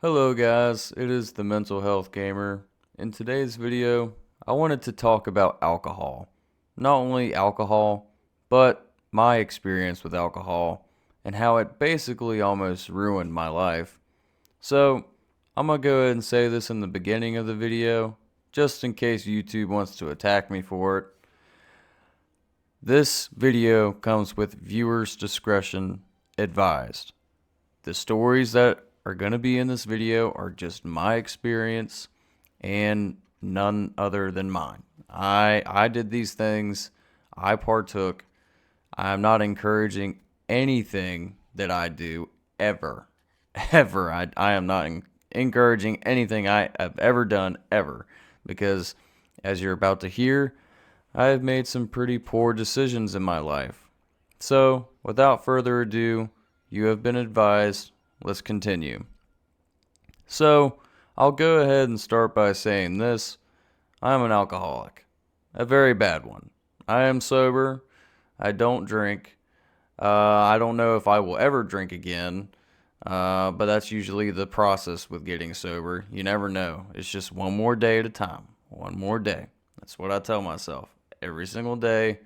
Hello guys, it is the Mental Health Gamer. In today's video, I wanted to talk about alcohol. Not only alcohol, but my experience with alcohol and how it basically almost ruined my life. So, I'm gonna go ahead and say this in the beginning of the video, just in case YouTube wants to attack me for it. This video comes with viewers' discretion advised. The stories that are going to be in this video are just my experience and none other than mine. I did these things. I partook. I'm not encouraging anything that I do ever. Ever. I am not encouraging anything I have ever done ever because as you're about to hear, I have made some pretty poor decisions in my life. So, without further ado, you have been advised. Let's continue. So, I'll go ahead and start by saying this. I'm an alcoholic. A very bad one. I am sober. I don't drink. I don't know if I will ever drink again. But that's usually the process with getting sober. You never know. It's just one more day at a time. One more day. That's what I tell myself. Every single day,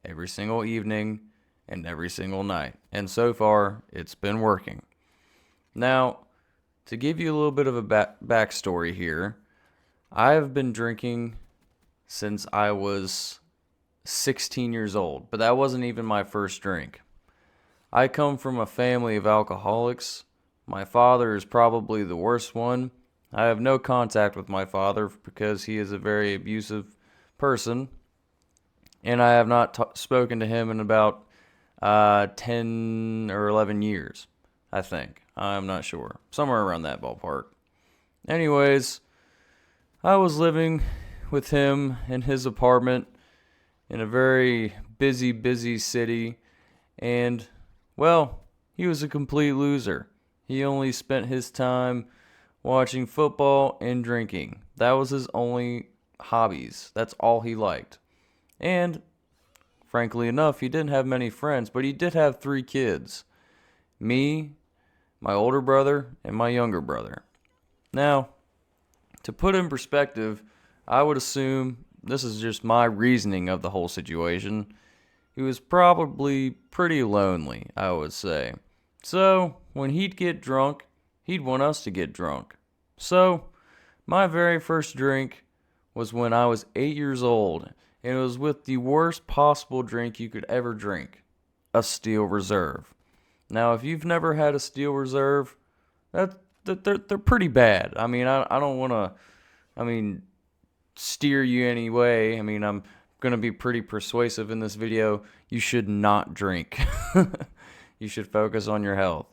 every single evening, and every single night. And so far, it's been working. Now, to give you a little bit of a backstory here, I have been drinking since I was 16 years old, but that wasn't even my first drink. I come from a family of alcoholics. My father is probably the worst one. I have no contact with my father because he is a very abusive person, and I have not spoken to him in about 10 or 11 years, I think. I'm not sure. Somewhere around that ballpark. Anyways, I was living with him in his apartment in a very busy city, and, well, he was a complete loser. He only spent his time watching football and drinking. That was his only hobbies. That's all he liked. And, frankly enough, he didn't have many friends, but he did have 3 kids. Me, my older brother, and my younger brother. Now, to put in perspective, I would assume, this is just my reasoning of the whole situation, he was probably pretty lonely, I would say. So, when he'd get drunk, he'd want us to get drunk. So, my very first drink was when I was 8 years old, and it was with the worst possible drink you could ever drink, a Steel Reserve. Now, if you've never had a Steel Reserve, they're pretty bad. I mean, I don't want to, steer you any way. I mean, I'm going to be pretty persuasive in this video. You should not drink. You should focus on your health.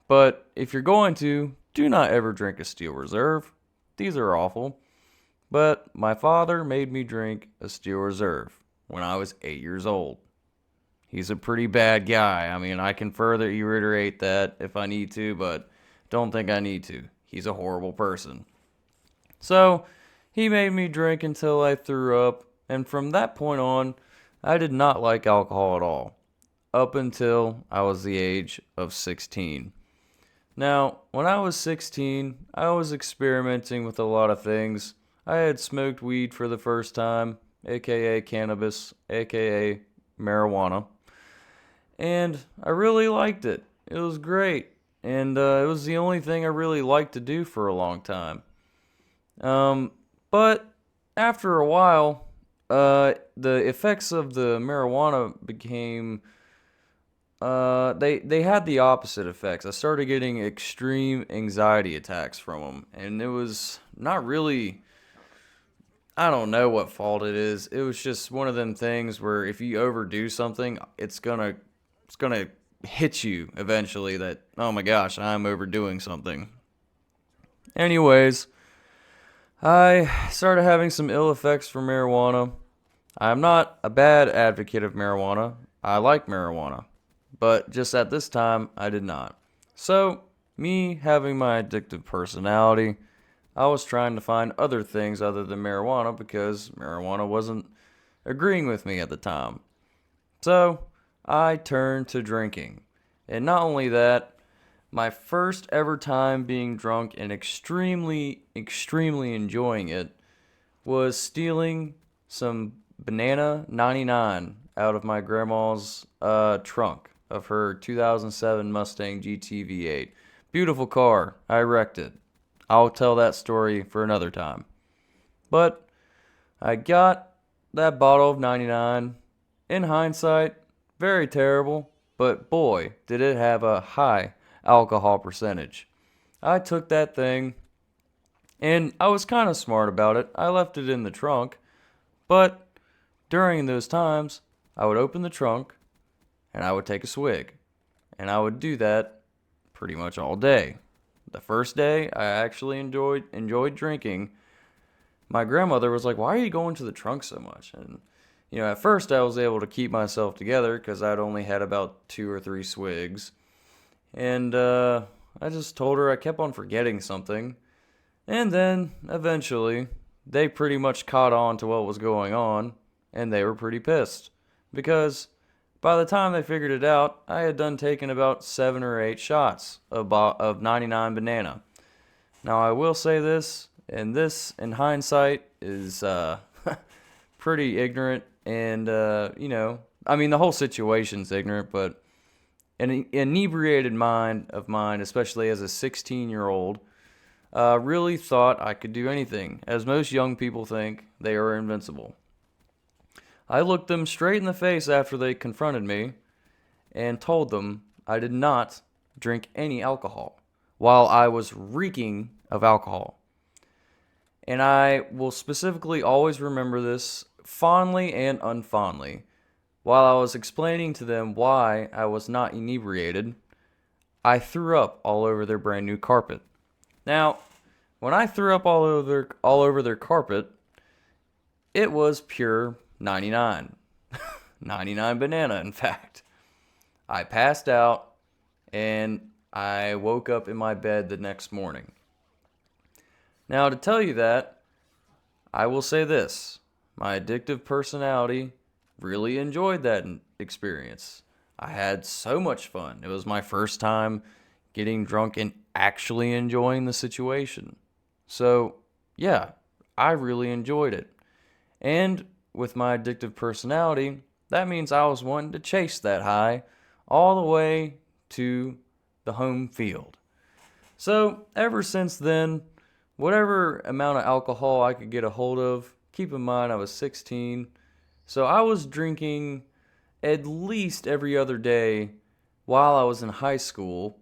But if you're going to, do not ever drink a Steel Reserve. These are awful. But my father made me drink a Steel Reserve when I was 8 years old. He's a pretty bad guy. I mean, I can further reiterate that if I need to, but don't think I need to. He's a horrible person. So, he made me drink until I threw up, and from that point on, I did not like alcohol at all, up until I was the age of 16. Now, when I was 16, I was experimenting with a lot of things. I had smoked weed for the first time, aka cannabis, aka marijuana. And I really liked it. It was great. And it was the only thing I really liked to do for a long time. But after a while, the effects of the marijuana became, they had the opposite effects. I started getting extreme anxiety attacks from them. And it was not really, I don't know what fault it is. It was just one of them things where if you overdo something, it's gonna hit you eventually that, oh my gosh, I'm overdoing something. Anyways, I started having some ill effects from marijuana. I'm not a bad advocate of marijuana. I like marijuana. But just at this time, I did not. So, me having my addictive personality, I was trying to find other things other than marijuana because marijuana wasn't agreeing with me at the time. So, I turned to drinking. And not only that, My first ever time being drunk and extremely, extremely enjoying it was stealing some banana 99 out of my grandma's trunk of her 2007 Mustang GT V8. Beautiful car. I wrecked it. I'll tell that story for another time. But I got that bottle of 99. In hindsight, very terrible, but boy, did it have a high alcohol percentage. I took that thing, and I was kind of smart about it. I left it in the trunk, but during those times, I would open the trunk and I would take a swig. And I would do that pretty much all day. The first day I actually enjoyed drinking, my grandmother was like, "Why are you going to the trunk so much?" And at first I was able to keep myself together because I'd only had about 2 or 3 swigs. And I just told her I kept on forgetting something. And then eventually they pretty much caught on to what was going on, and they were pretty pissed because by the time they figured it out, I had done taken about 7 or 8 shots of 99 banana. Now I will say this, and this in hindsight is pretty ignorant, and I mean the whole situation's ignorant, but an inebriated mind of mine, especially as a 16-year-old, really thought I could do anything, as most young people think they are invincible. I looked them straight in the face after they confronted me and told them I did not drink any alcohol while I was reeking of alcohol. And I will specifically always remember this fondly and unfondly. While I was explaining to them why I was not inebriated, I threw up all over their brand new carpet. Now, when I threw up all over their carpet, it was pure 99. 99 banana, in fact. I passed out and I woke up in my bed the next morning. Now, to tell you that, I will say this. My addictive personality really enjoyed that experience. I had so much fun. It was my first time getting drunk and actually enjoying the situation. So, yeah, I really enjoyed it. And with my addictive personality, that means I was wanting to chase that high all the way to the home field. So, ever since then, whatever amount of alcohol I could get a hold of, keep in mind I was 16, so I was drinking at least every other day while I was in high school.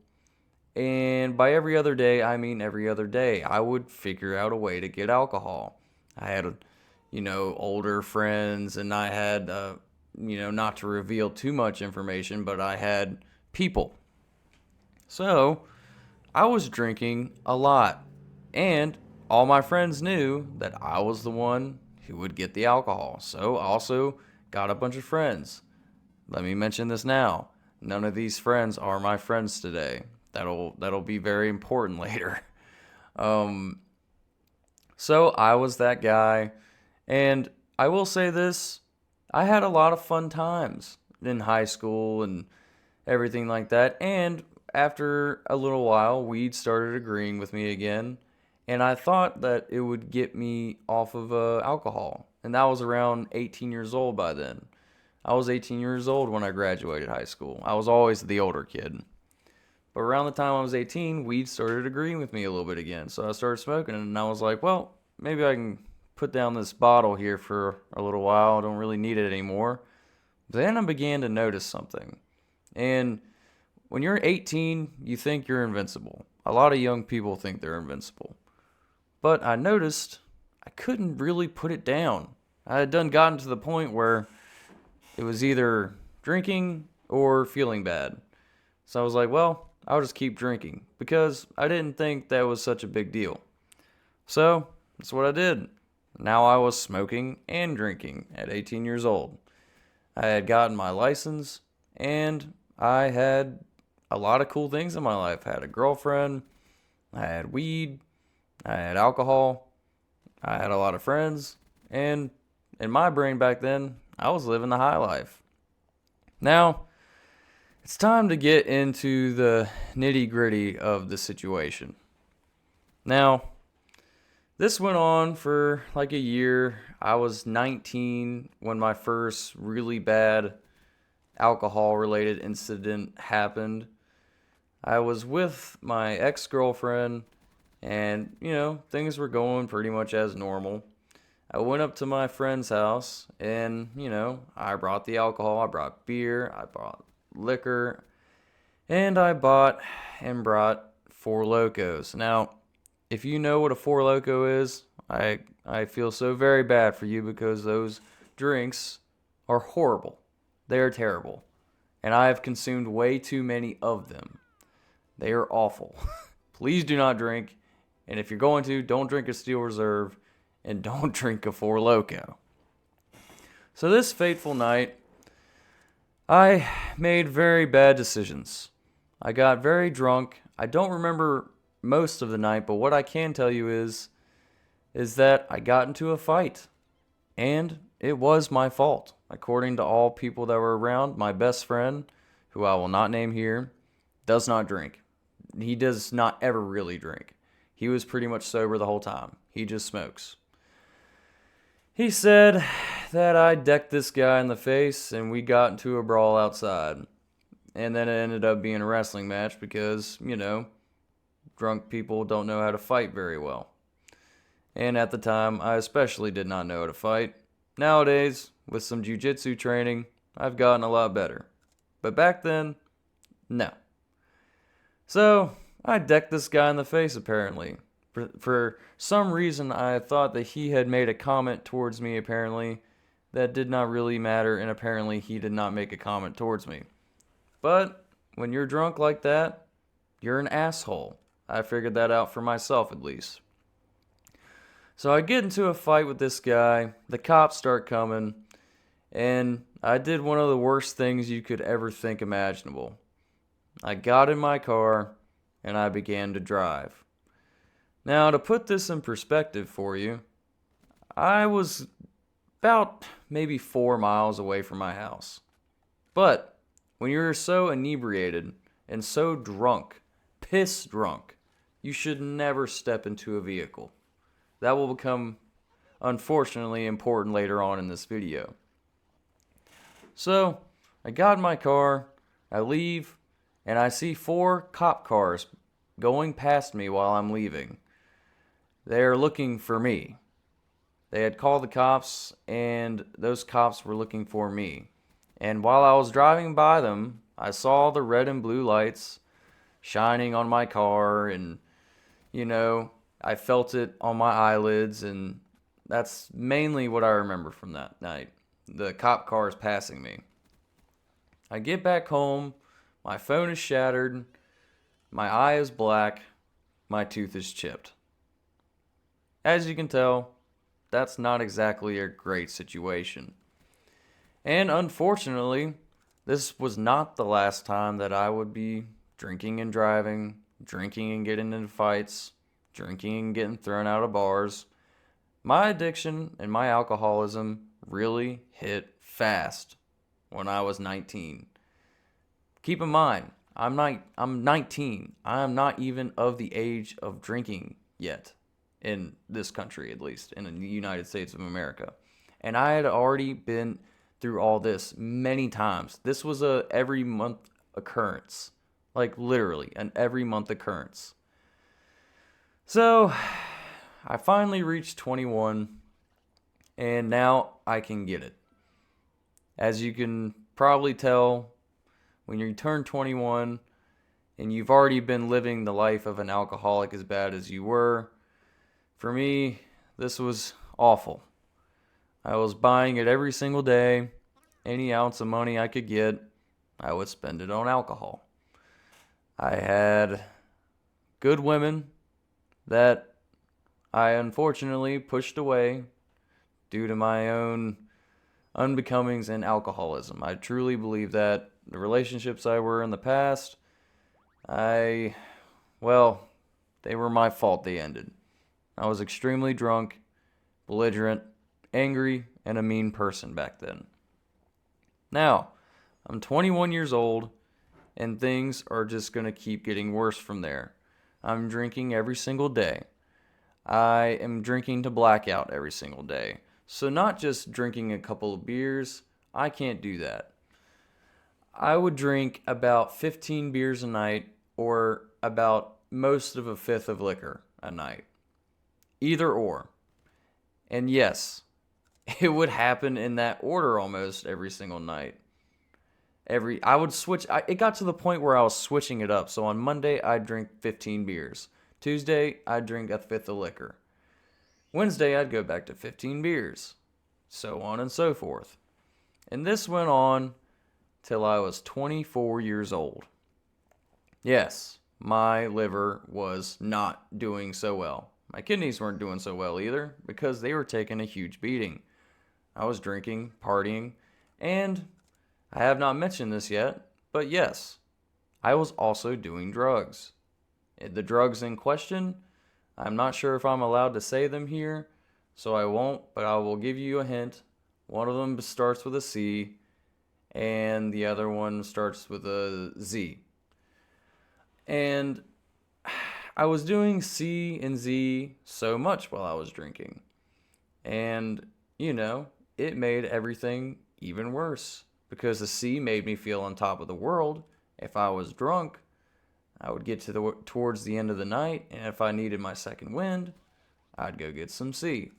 And by every other day, I mean every other day. I would figure out a way to get alcohol. I had, older friends, and I had, not to reveal too much information, but I had people. So I was drinking a lot. And all my friends knew that I was the one who would get the alcohol. So I also got a bunch of friends. Let me mention this now. None of these friends are my friends today. That'll be very important later. So I was that guy, and I will say this, I had a lot of fun times in high school and everything like that, and after a little while, weed started agreeing with me again, and I thought that it would get me off of alcohol, and that was around 18 years old by then. I was 18 years old when I graduated high school. I was always the older kid. But around the time I was 18, weed started agreeing with me a little bit again. So I started smoking, and I was like, well, maybe I can put down this bottle here for a little while. I don't really need it anymore. Then I began to notice something. And when you're 18, you think you're invincible. A lot of young people think they're invincible. But I noticed I couldn't really put it down. I had gotten to the point where it was either drinking or feeling bad. So I was like, well, I'll just keep drinking because I didn't think that was such a big deal. So that's what I did. Now I was smoking and drinking at 18 years old. I had gotten my license, and I had a lot of cool things in my life. I had a girlfriend, I had weed, I had alcohol, I had a lot of friends, and in my brain back then, I was living the high life. Now, It's time to get into the nitty-gritty of the situation. Now, this went on for like a year. I was 19 when my first really bad alcohol-related incident happened. I was with my ex-girlfriend, and, things were going pretty much as normal. I went up to my friend's house, and, I brought the alcohol, I brought beer, I brought liquor, and I bought and brought Four Locos. Now, if you know what a Four Loco is, I feel so very bad for you because those drinks are horrible. They are terrible. And I have consumed way too many of them. They are awful. Please do not drink. And if you're going to, don't drink a Steel Reserve and don't drink a Four Loco. So this fateful night, I made very bad decisions. I got very drunk. I don't remember most of the night, but what I can tell you is that I got into a fight. And it was my fault. According to all people that were around, my best friend, who I will not name here, does not drink. He does not ever really drink. He was pretty much sober the whole time. He just smokes. He said that I decked this guy in the face and we got into a brawl outside. And then it ended up being a wrestling match because, drunk people don't know how to fight very well. And at the time, I especially did not know how to fight. Nowadays, with some jiu-jitsu training, I've gotten a lot better. But back then, no. So, I decked this guy in the face apparently. For some reason, I thought that he had made a comment towards me apparently that did not really matter, and apparently he did not make a comment towards me. But when you're drunk like that, you're an asshole. I figured that out for myself at least. So I get into a fight with this guy, the cops start coming, and I did one of the worst things you could ever think imaginable. I got in my car, and I began to drive. Now, to put this in perspective for you, I was about maybe 4 miles away from my house. But when you're so inebriated and so drunk, piss drunk, you should never step into a vehicle. That will become, unfortunately, important later on in this video. So, I got in my car, I leave, and I see 4 cop cars going past me while I'm leaving. They're looking for me. They had called the cops, and those cops were looking for me. And while I was driving by them, I saw the red and blue lights shining on my car, and, I felt it on my eyelids, and that's mainly what I remember from that night. The cop cars passing me. I get back home, my phone is shattered, my eye is black, my tooth is chipped. As you can tell, that's not exactly a great situation. And unfortunately, this was not the last time that I would be drinking and driving, drinking and getting into fights, drinking and getting thrown out of bars. My addiction and my alcoholism really hit fast when I was 19. Keep in mind, I'm 19. I am not even of the age of drinking yet, in this country at least, in the United States of America. And I had already been through all this many times. This was a every month occurrence, like literally an every month occurrence. So I finally reached 21, and now I can get it. As you can probably tell, when you turn 21 and you've already been living the life of an alcoholic as bad as you were, for me, this was awful. I was buying it every single day. Any ounce of money I could get, I would spend it on alcohol. I had good women that I unfortunately pushed away due to my own unbecomings and alcoholism. I truly believe that the relationships I were in the past, they were my fault they ended. I was extremely drunk, belligerent, angry, and a mean person back then. Now, I'm 21 years old, and things are just going to keep getting worse from there. I'm drinking every single day. I am drinking to blackout every single day. So not just drinking a couple of beers, I can't do that. I would drink about 15 beers a night or about most of a fifth of liquor a night. Either or. And yes, it would happen in that order almost every single night. I would switch. It got to the point where I was switching it up. So on Monday, I'd drink 15 beers. Tuesday, I'd drink a fifth of liquor. Wednesday, I'd go back to 15 beers. So on and so forth. And this went on till I was 24 years old. Yes, my liver was not doing so well. My kidneys weren't doing so well either because they were taking a huge beating. I was drinking, partying, and I have not mentioned this yet, but yes, I was also doing drugs. The drugs in question, I'm not sure if I'm allowed to say them here, so I won't, but I will give you a hint. One of them starts with a C, and the other one starts with a Z. And I was doing C and Z so much while I was drinking. And, it made everything even worse. Because the C made me feel on top of the world. If I was drunk, I would get towards the end of the night, and if I needed my second wind, I'd go get some C.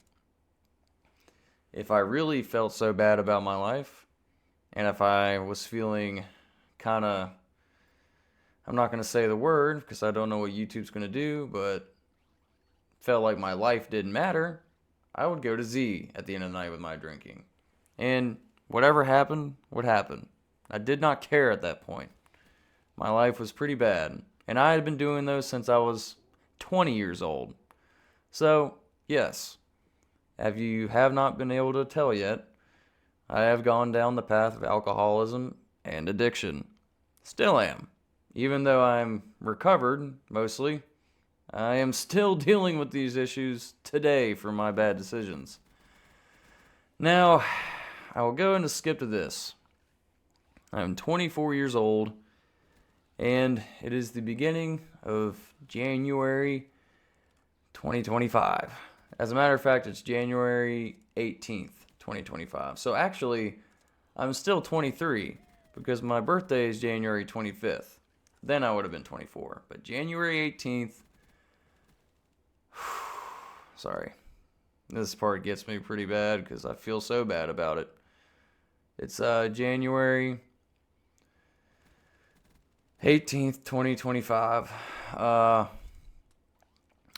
If I really felt so bad about my life, and if I was feeling kind of, I'm not going to say the word because I don't know what YouTube's going to do, but felt like my life didn't matter, I would go to Z at the end of the night with my drinking. And whatever happened would happen. I did not care at that point. My life was pretty bad. And I had been doing those since I was 20 years old. So, yes, if you have not been able to tell yet, I have gone down the path of alcoholism and addiction. Still am. Even though I'm recovered, mostly, I am still dealing with these issues today from my bad decisions. Now, I will go and skip to this. I'm 24 years old, and it is the beginning of January 2025. As a matter of fact, it's January 18th, 2025. So actually, I'm still 23 because my birthday is January 25th. Then I would have been 24. But January 18th, sorry, this part gets me pretty bad because I feel so bad about it. It's January 18th, 2025. I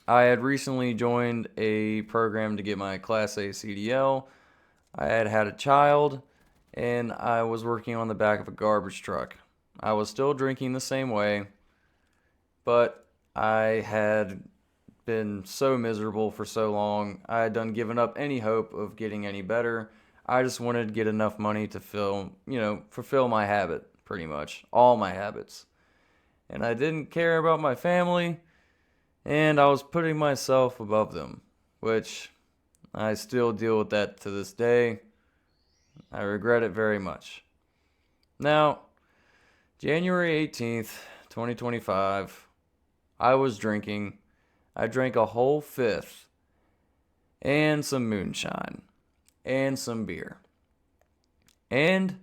had recently joined a program to get my Class A CDL. I had had a child, and I was working on the back of a garbage truck. I was still drinking the same way, but I had been so miserable for so long. I had given up any hope of getting any better. I just wanted to get enough money to fulfill my habit, pretty much. All my habits. And I didn't care about my family, and I was putting myself above them, which I still deal with that to this day. I regret it very much. Now, January 18th, 2025, I was drinking. I drank a whole fifth and some moonshine and some beer. And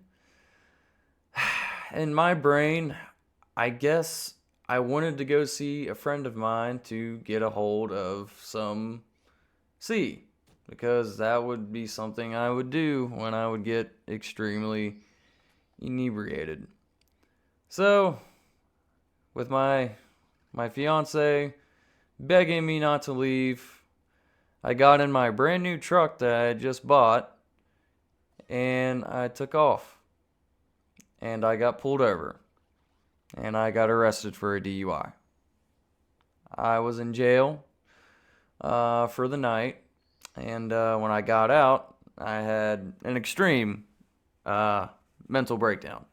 in my brain, I guess I wanted to go see a friend of mine to get a hold of some C, because that would be something I would do when I would get extremely inebriated. So, with my fiance begging me not to leave, I got in my brand new truck that I had just bought, and I took off. And I got pulled over. And I got arrested for a DUI. I was in jail for the night, and when I got out, I had an extreme mental breakdown.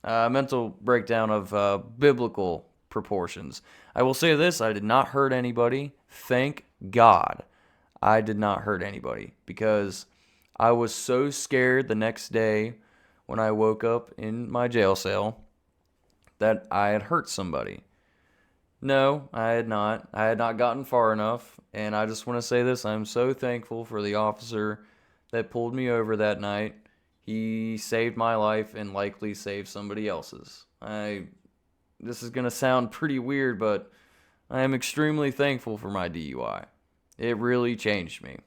Mental breakdown of biblical proportions. I will say this, I did not hurt anybody. Thank God I did not hurt anybody, because I was so scared the next day when I woke up in my jail cell that I had hurt somebody. No, I had not. I had not gotten far enough, and I just want to say this. I'm so thankful for the officer that pulled me over that night. He saved my life and likely saved somebody else's. This is going to sound pretty weird, but I am extremely thankful for my DUI. It really changed me.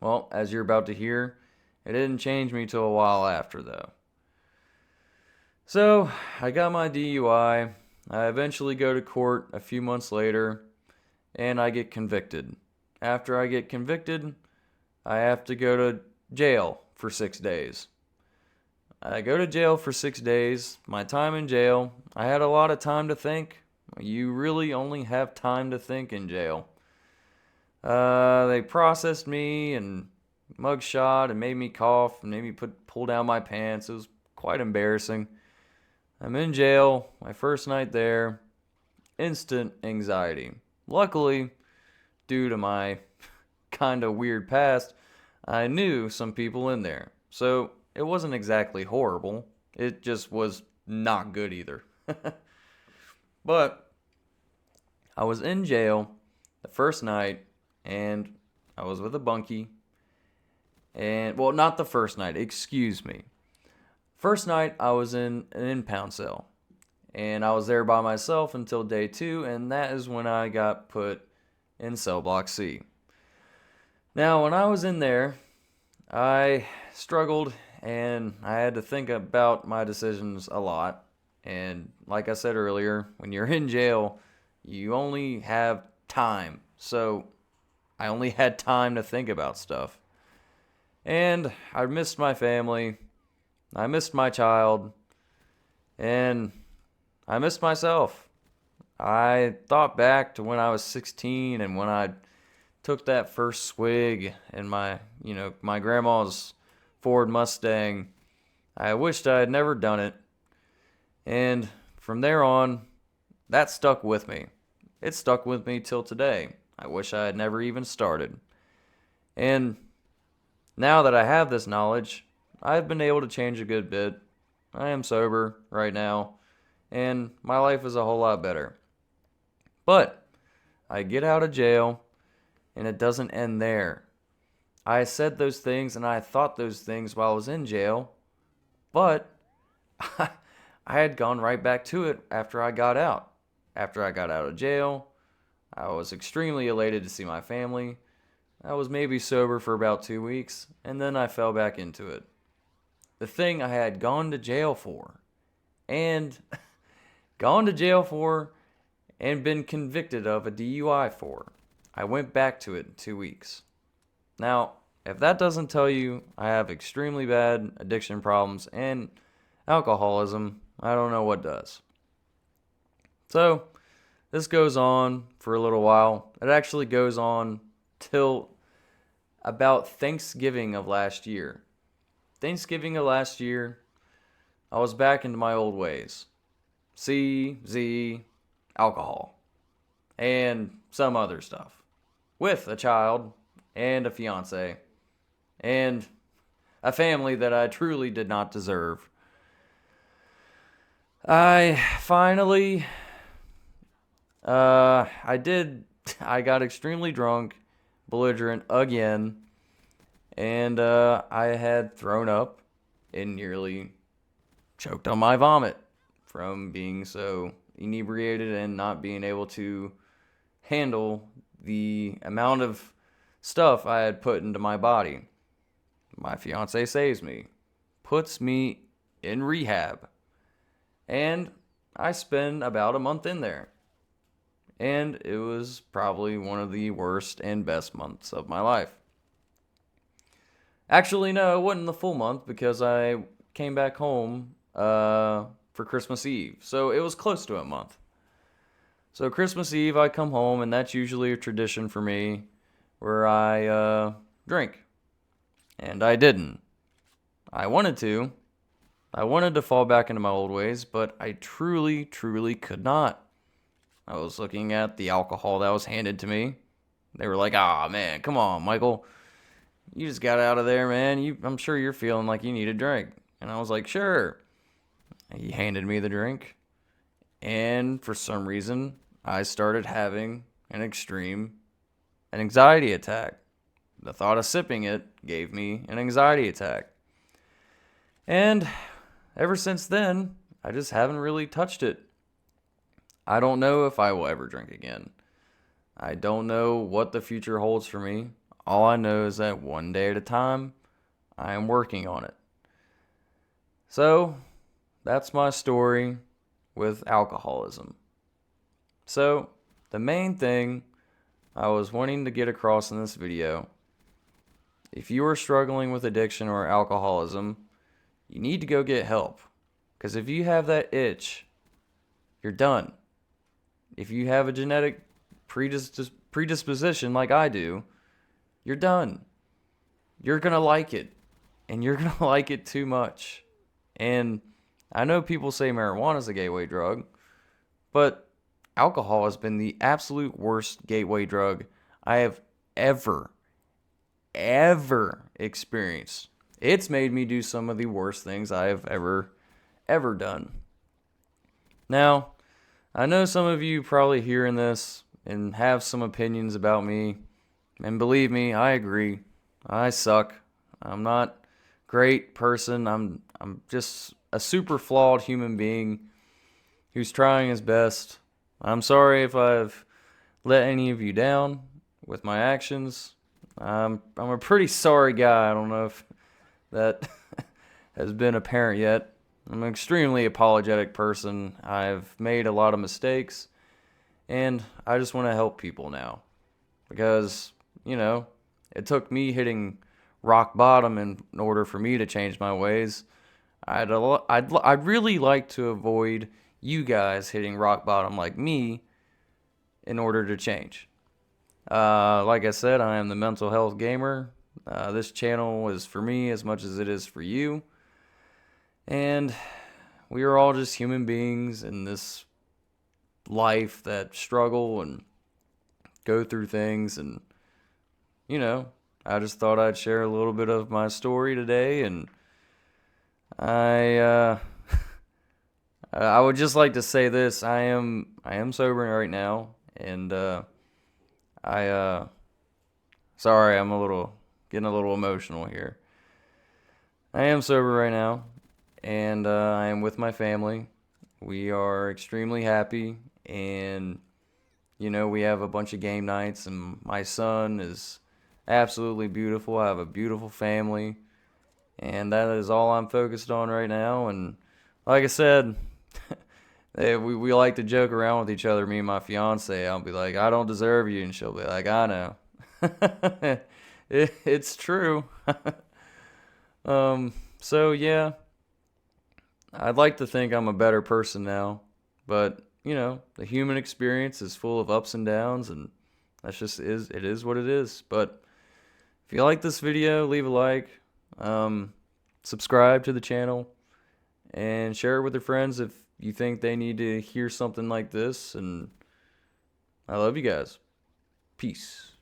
Well, as you're about to hear, it didn't change me till a while after, though. So, I got my DUI. I eventually go to court a few months later, and I get convicted. After I get convicted, I have to go to jail for 6 days. I go to jail for 6 days. My time in jail, I had a lot of time to think. You really only have time to think in jail. They processed me and mugshot and made me cough and made me pull down my pants. It was quite embarrassing. I'm in jail, my first night there, instant anxiety. Luckily, due to my kind of weird past, I knew some people in there. So it wasn't exactly horrible. It just was not good either. But I was in jail the first night, and I was with a bunkie. And, well, not the first night, excuse me. First night, I was in an impound cell, and I was there by myself until day 2, and that is when I got put in cell block C. Now, when I was in there, I struggled, and I had to think about my decisions a lot. And like I said earlier, when you're in jail, you only have time. So I only had time to think about stuff. And I missed my family. I missed my child, and I missed myself. I thought back to when I was 16 and when I took that first swig in my grandma's Ford Mustang. I wished I had never done it. And from there on, that stuck with me. It stuck with me till today. I wish I had never even started. And now that I have this knowledge, I've been able to change a good bit. I am sober right now, and my life is a whole lot better. But I get out of jail, and it doesn't end there. I said those things and I thought those things while I was in jail, but I had gone right back to it after I got out. After I got out of jail, I was extremely elated to see my family. I was maybe sober for about 2 weeks, and then I fell back into it. The thing I had gone to jail for, and been convicted of a DUI for. I went back to it in 2 weeks. Now, if that doesn't tell you I have extremely bad addiction problems and alcoholism, I don't know what does. So, this goes on for a little while. It actually goes on till about Thanksgiving of last year. Thanksgiving of last year, I was back into my old ways. C, Z, alcohol, and some other stuff. With a child, and a fiance, and a family that I truly did not deserve. I finally, I got extremely drunk, belligerent again, and I had thrown up and nearly choked on my vomit from being so inebriated and not being able to handle the amount of stuff I had put into my body. My fiance saves me, puts me in rehab, and I spend about a month in there. And it was probably one of the worst and best months of my life. Actually, no, it wasn't the full month because I came back home for Christmas Eve. So it was close to a month. So Christmas Eve, I come home, and that's usually a tradition for me where I drink. And I didn't. I wanted to. I wanted to fall back into my old ways, but I truly, truly could not. I was looking at the alcohol that was handed to me. They were like, man, come on, Michael. You just got out of there, man. I'm sure you're feeling like you need a drink. And I was like, sure. He handed me the drink, and for some reason, I started having an extreme anxiety attack. The thought of sipping it gave me an anxiety attack. And ever since then, I just haven't really touched it. I don't know if I will ever drink again. I don't know what the future holds for me. All I know is that one day at a time, I am working on it. So, that's my story with alcoholism. So, the main thing I was wanting to get across in this video, if you are struggling with addiction or alcoholism, you need to go get help. Because if you have that itch, you're done. If you have a genetic predisposition like I do, you're done. You're going to like it. And you're going to like it too much. And I know people say marijuana is a gateway drug, but alcohol has been the absolute worst gateway drug I have ever experienced. It's made me do some of the worst things I have ever done. Now, I know some of you probably hearing this and have some opinions about me, and believe me, I agree. I suck. I'm not a great person. I'm just a super flawed human being who's trying his best. I'm sorry if I've let any of you down with my actions. I'm a pretty sorry guy. I don't know if that has been apparent yet. I'm an extremely apologetic person. I've made a lot of mistakes, and I just want to help people now. Because, it took me hitting rock bottom in order for me to change my ways. I'd really like to avoid you guys hitting rock bottom like me in order to change. Like I said, I am the mental health gamer. This channel is for me as much as it is for you. And we are all just human beings in this life that struggle and go through things. And, I just thought I'd share a little bit of my story today. And I would just like to say this. I am sober right now. And sorry, I'm getting a little emotional here. I am sober right now, and I am with my family. We are extremely happy, and we have a bunch of game nights, and my son is absolutely beautiful. I have a beautiful family, and that is all I'm focused on right now. And like I said, we like to joke around with each other, me and my fiance. I'll be like, I don't deserve you, and she'll be like, I know. It's true. So yeah, I'd like to think I'm a better person now, but the human experience is full of ups and downs, and it is what it is. But if you like this video, leave a like, subscribe to the channel, and share it with your friends if you think they need to hear something like this. And I love you guys. Peace.